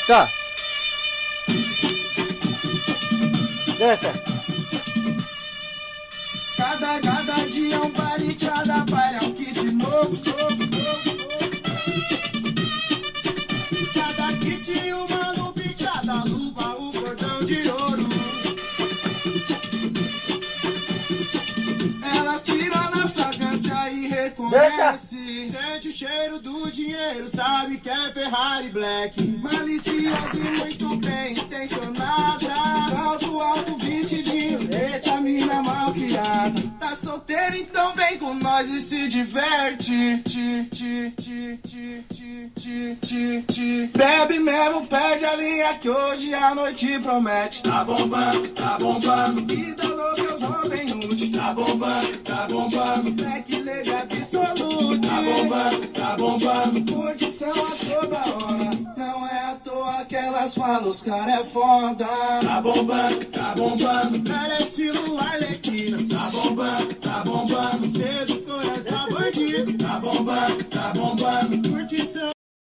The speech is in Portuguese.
Tá. Desce. Cada dia um baile, cada baile é um kit novo. Cada kit uma lupa, cada lupa um cordão de ouro. Elas piram na fragrância e reconhece. Sente o cheiro do dinheiro, sabe que é Ferrari Black. Maliciosa e muito bem intencionada. Salto alto, vestidinho, eita mina mal criada. Tá solteiro, então vem com nós e se diverte. Bebe mesmo, perde a linha que hoje a noite promete. Tá bombando, vida louca, eu sou bem útil. Tá bombando, black leve absolute. Tá bombando, curtição a toda hora. Não é à toa que elas falam, os cara é foda. Tá bombando, ela é estilo Arlequina.